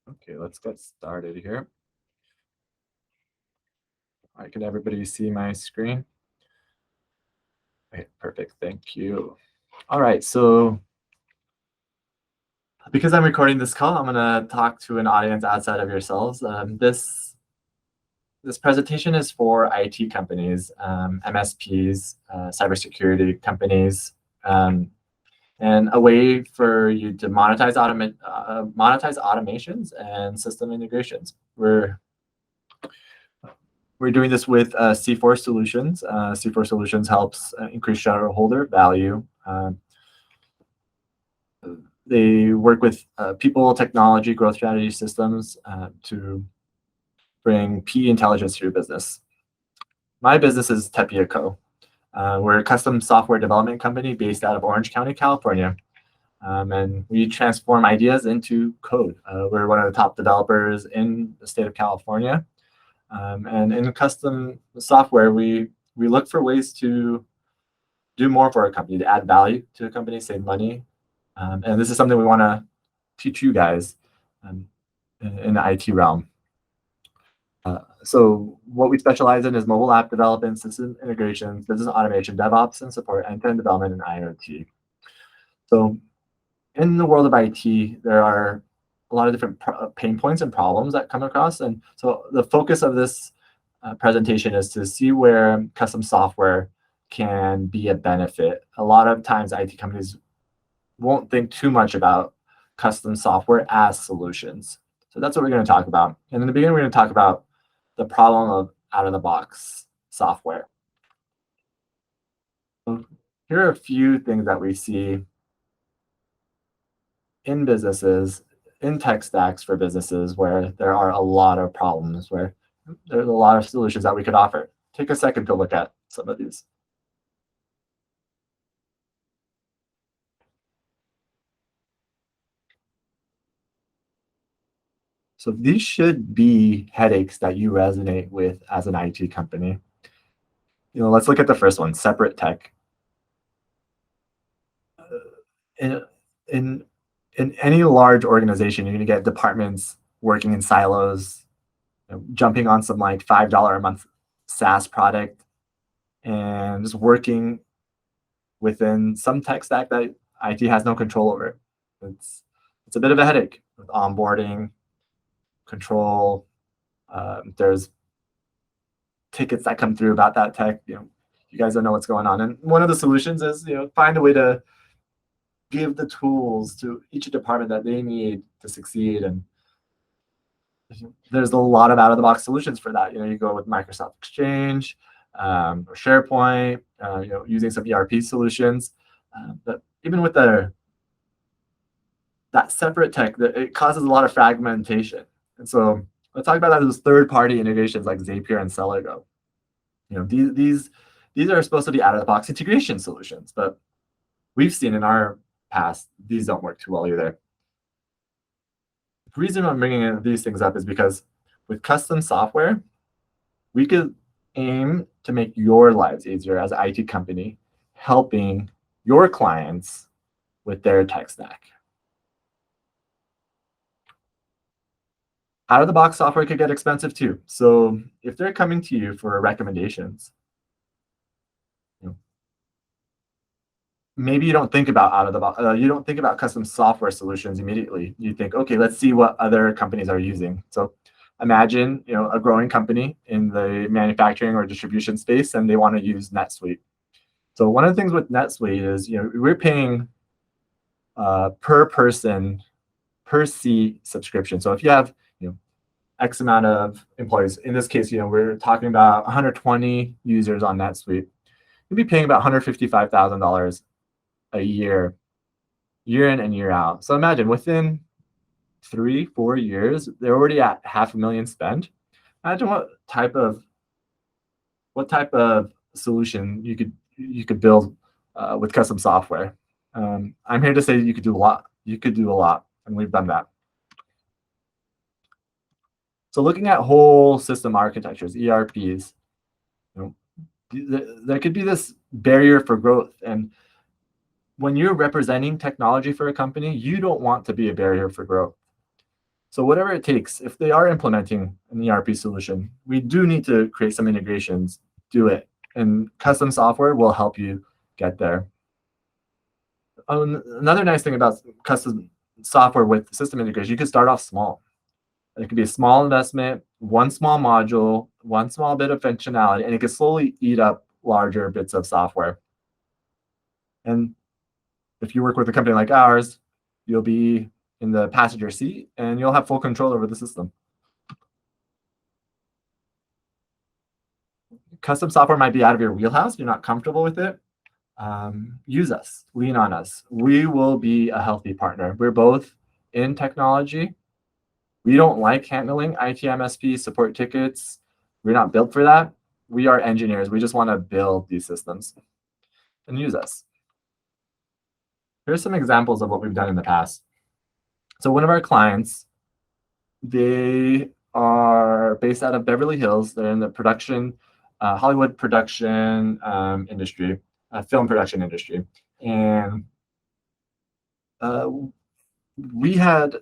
Okay, let's get started here. All right, can everybody see my screen? Okay, perfect, thank you. All right, so because I'm recording this call, I'm gonna talk to an audience outside of yourselves. This presentation is for IT companies, MSPs, cybersecurity companies, and a way for you to monetize automations and system integrations. We're doing this with C4 Solutions. C4 Solutions helps increase shareholder value. They work with people, technology, growth strategy systems to bring PE intelligence to your business. My business is Tepia Co. We're a custom software development company based out of Orange County, California. And we transform ideas into code. We're one of the top developers in the state of California. And in custom software, we look for ways to do more for a company, to add value to a company, save money. And this is something we want to teach you guys in the IT realm. So what we specialize in is mobile app development, system integrations, business automation, DevOps, and support, end-to-end development, and IoT. So in the world of IT, there are a lot of different pain points and problems that come across. And so the focus of this presentation is to see where custom software can be a benefit. A lot of times IT companies won't think too much about custom software as solutions. So that's what we're going to talk about. And in the beginning, we're going to talk about the problem of out-of-the-box software. So here are a few things that we see in businesses, in tech stacks for businesses where there are a lot of problems, where there's a lot of solutions that we could offer. Take a second to look at some of these. So these should be headaches that you resonate with as an IT company. Let's look at the first one, separate tech. In, in, in any large organization, you're going to get departments working in silos, jumping on some like $5 a month SaaS product and just working within some tech stack that IT has no control over. It's a bit of a headache with onboarding, control. There's tickets that come through about that tech. You guys don't know what's going on. And one of the solutions is find a way to give the tools to each department that they need to succeed. And there's a lot of out-of-the-box solutions for that. You go with Microsoft Exchange or SharePoint, using some ERP solutions. But even with that separate tech, it causes a lot of fragmentation. And so let's talk about those third-party integrations like Zapier and Celergo. These are supposed to be out-of-the-box integration solutions, but we've seen in our past these don't work too well either. The reason I'm bringing these things up is because with custom software, we could aim to make your lives easier as an IT company, helping your clients with their tech stack. Out-of-the-box software could get expensive too. So if they're coming to you for recommendations, maybe you don't think about out-of-the-box. You don't think about custom software solutions immediately. You think, okay, let's see what other companies are using. So imagine a growing company in the manufacturing or distribution space, and they want to use NetSuite. So one of the things with NetSuite is we're paying per person, per seat subscription. So if you have X amount of employees, in this case, we're talking about 120 users on NetSuite, you'll be paying about $155,000 a year in and year out. So imagine within 3-4 years, they're already at $500,000 spent. Imagine what type of solution you could build with custom software. I'm here to say you could do a lot. You could do a lot, and we've done that. So looking at whole system architectures, ERPs, there could be this barrier for growth. And when you're representing technology for a company, you don't want to be a barrier for growth. So whatever it takes, if they are implementing an ERP solution, we do need to create some integrations, do it. And custom software will help you get there. Another nice thing about custom software with system integration, you can start off small. It could be a small investment, one small module, one small bit of functionality, and it can slowly eat up larger bits of software. And if you work with a company like ours, you'll be in the passenger seat and you'll have full control over the system. Custom software might be out of your wheelhouse. You're not comfortable with it. Use us, lean on us. We will be a healthy partner. We're both in technology. We don't like handling IT MSP support tickets. We're not built for that. We are engineers. We just want to build these systems and use us. Here's some examples of what we've done in the past. So one of our clients, they are based out of Beverly Hills. They're in the production, Hollywood production industry, film production industry. And we were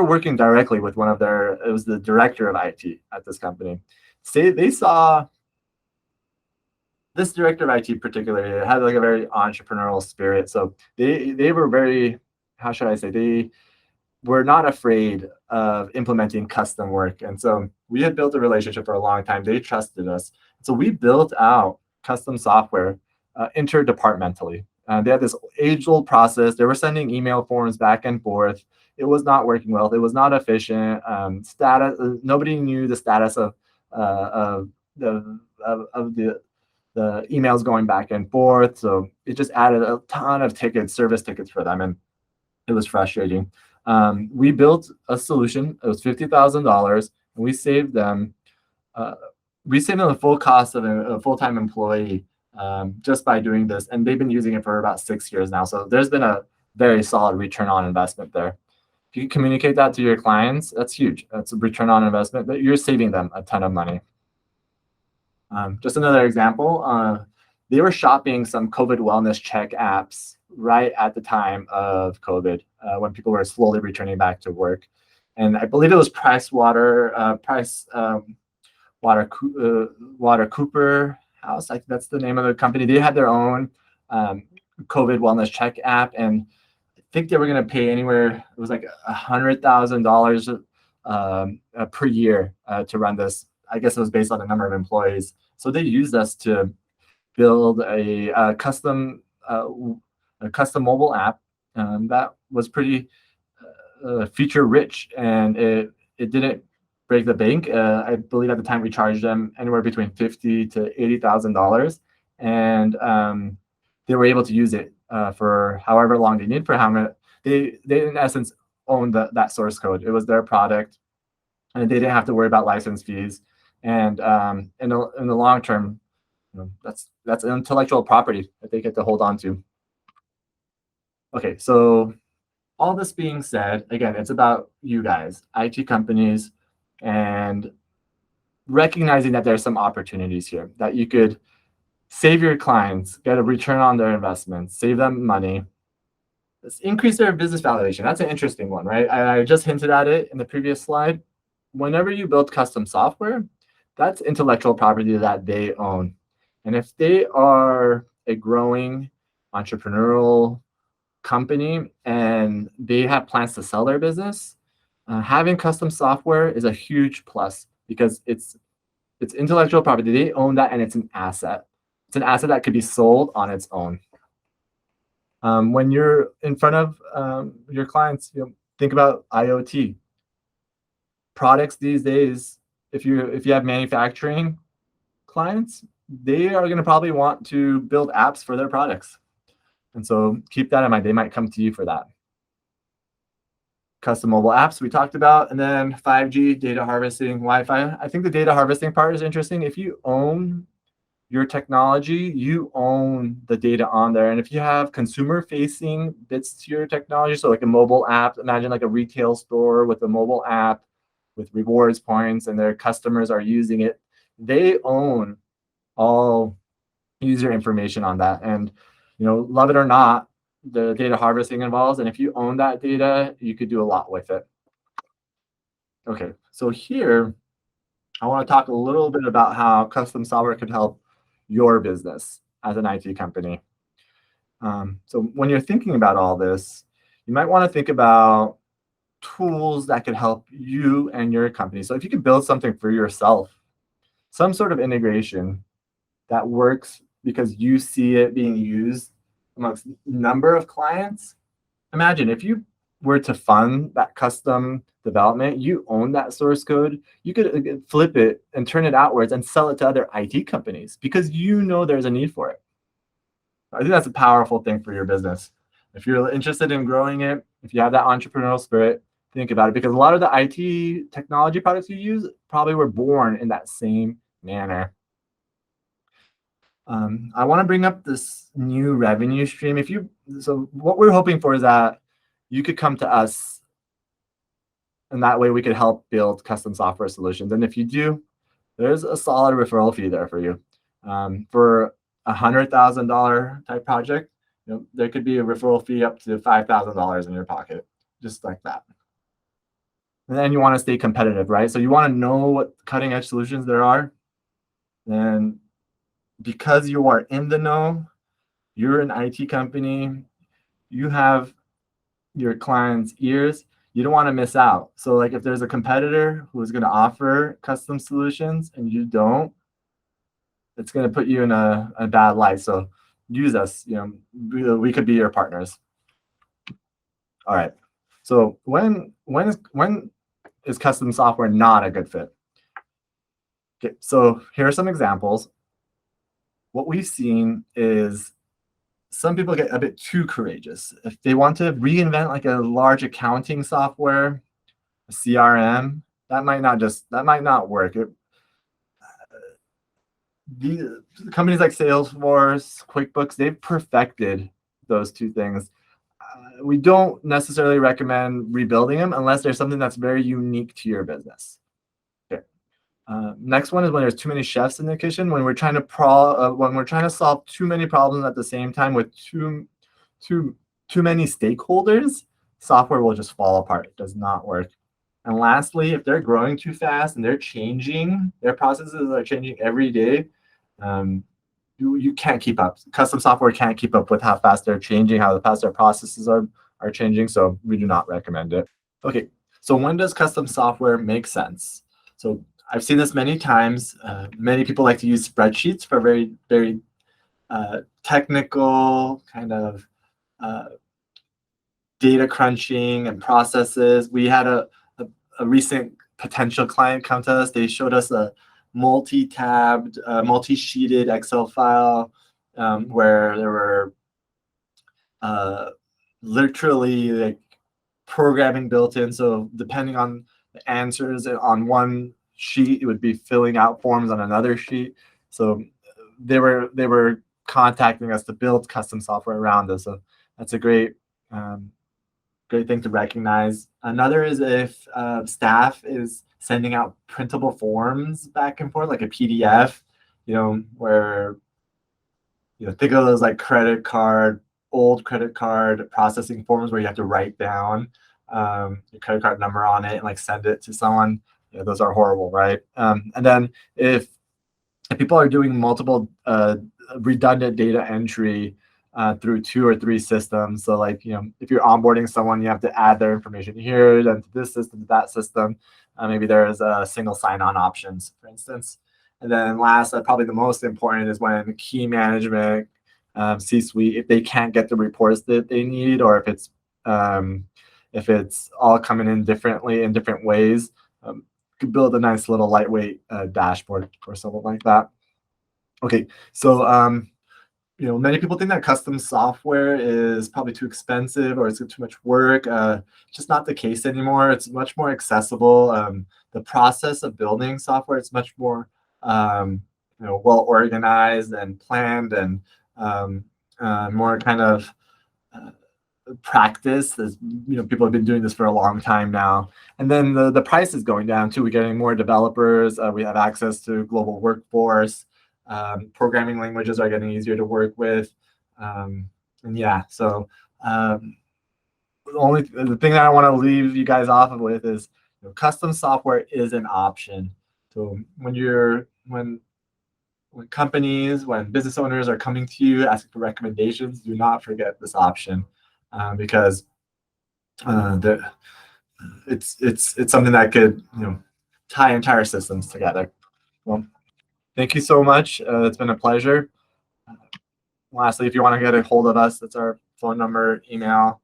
working directly with it was the director of IT at this company. They saw this director of IT particularly had like a very entrepreneurial spirit. So they were very, how should I say, they were not afraid of implementing custom work. And so we had built a relationship for a long time. They trusted us. So we built out custom software interdepartmentally. They had this age-old process. They were sending email forms back and forth. It was not working well. It was not efficient. Nobody knew the status of the emails going back and forth. So it just added a ton of service tickets for them, and it was frustrating. We built a solution. It was $50,000, and we saved them the full cost of a full-time employee just by doing this. And they've been using it for about 6 years now. So there's been a very solid return on investment there. If you can communicate that to your clients, that's huge. That's a return on investment, but you're saving them a ton of money. Just another example, they were shopping some COVID wellness check apps right at the time of COVID, when people were slowly returning back to work. And I believe it was Water Cooper House. I think that's the name of the company. They had their own COVID wellness check app, and I think they were going to pay anywhere. It was like $100,000 per year to run this. I guess it was based on the number of employees. So they used us to build a custom mobile app that was pretty feature rich, and it didn't break the bank. I believe at the time we charged them anywhere between $50,000 to $80,000, and they were able to use it for however long they need. They in essence owned that source code. It was their product, and they didn't have to worry about license fees. And in the long term, that's intellectual property that they get to hold on to. Okay, so all this being said, again, it's about you guys, IT companies, and recognizing that there's some opportunities here that you could save your clients, get a return on their investments, save them money, increase their business valuation. That's an interesting one, right? I just hinted at it in the previous slide. Whenever you build custom software, that's intellectual property that they own. And if they are a growing entrepreneurial company and they have plans to sell their business, having custom software is a huge plus because it's intellectual property. They own that, and it's an asset. It's an asset that could be sold on its own. When you're in front of your clients, think about IoT products these days. If you have manufacturing clients, they are going to probably want to build apps for their products. And so keep that in mind. They might come to you for that. Custom mobile apps we talked about, and then 5G, data harvesting, Wi-Fi. I think the data harvesting part is interesting. If you own your technology, you own the data on there. And if you have consumer-facing bits to your technology, so like a mobile app, imagine like a retail store with a mobile app with rewards points, and their customers are using it, they own all user information on that. And love it or not, the data harvesting involves. And if you own that data, you could do a lot with it. Okay, so here I want to talk a little bit about how custom software could help your business as an IT company. So when you're thinking about all this, you might want to think about tools that could help you and your company. So if you could build something for yourself, some sort of integration that works because you see it being used amongst a number of clients. Imagine if you were to fund that custom development, you own that source code, you could flip it and turn it outwards and sell it to other IT companies because you know there's a need for it. I think that's a powerful thing for your business. If you're interested in growing it, if you have that entrepreneurial spirit, think about it because a lot of the IT technology products you use probably were born in that same manner. I want to bring up this new revenue stream. So what we're hoping for is that you could come to us, and that way we could help build custom software solutions. And if you do, there's a solid referral fee there for you. For $100,000 type project, there could be a referral fee up to $5,000 in your pocket, just like that. And then you want to stay competitive, right? So you want to know what cutting edge solutions there are. And because you are in the know, you're an IT company, you have your clients' ears, you don't want to miss out. So like if there's a competitor who's going to offer custom solutions and you don't, it's going to put you in a bad light. So use us, we could be your partners. All right. So when is custom software not a good fit? Okay, so here are some examples. What we've seen is some people get a bit too courageous. If they want to reinvent like a large accounting software, a CRM, that might not work. The companies like Salesforce, QuickBooks, they've perfected those two things. We don't necessarily recommend rebuilding them unless there's something that's very unique to your business. Okay. Next one is when there's too many chefs in the kitchen. When we're trying to solve too many problems at the same time with too many stakeholders, software will just fall apart. It does not work. And lastly, if they're growing too fast and they're changing, their processes are changing every day, you can't keep up. Custom software can't keep up with how fast they're changing, how fast their processes are changing. So we do not recommend it. Okay, so when does custom software make sense? So I've seen this many times. Many people like to use spreadsheets for very, very technical kind of data crunching and processes. We had a recent potential client come to us. They showed us a multi-tabbed, multi-sheeted Excel file where there were literally like programming built in. So depending on the answers on one sheet, it would be filling out forms on another sheet. So they were contacting us to build custom software around this. So that's a great thing to recognize. Another is if staff is sending out printable forms back and forth, like a PDF, where, think of those like old credit card processing forms where you have to write down your credit card number on it and like send it to someone. Those are horrible, right? And then if people are doing multiple redundant data entry through 2 or 3 systems. So like, if you're onboarding someone, you have to add their information here, then to this system, to that system. Maybe there's single sign-on options, for instance. And then last, probably the most important is when key management, C-suite, if they can't get the reports that they need, or if it's all coming in differently in different ways, could build a nice little lightweight dashboard or something like that. Okay, so many people think that custom software is probably too expensive or it's too much work. Just not the case anymore. It's much more accessible. The process of building software is much more well organized and planned and more kind of practice. As people have been doing this for a long time now. And then the price is going down too. We're getting more developers. We have access to global workforce. Programming languages are getting easier to work with. And yeah, so The thing that I want to leave you guys off with is, custom software is an option. So when business owners are coming to you asking for recommendations, do not forget this option, because it's something that could tie entire systems together. Well, thank you so much. It's been a pleasure. Lastly, if you want to get a hold of us, that's our phone number, email.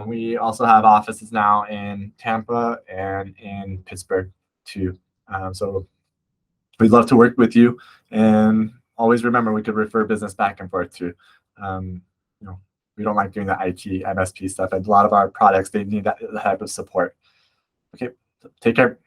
We also have offices now in Tampa and in Pittsburgh too. So we'd love to work with you, and always remember we could refer business back and forth too. You know, we don't like doing the IT MSP stuff, and a lot of our products, they need that type of support. Okay, take care.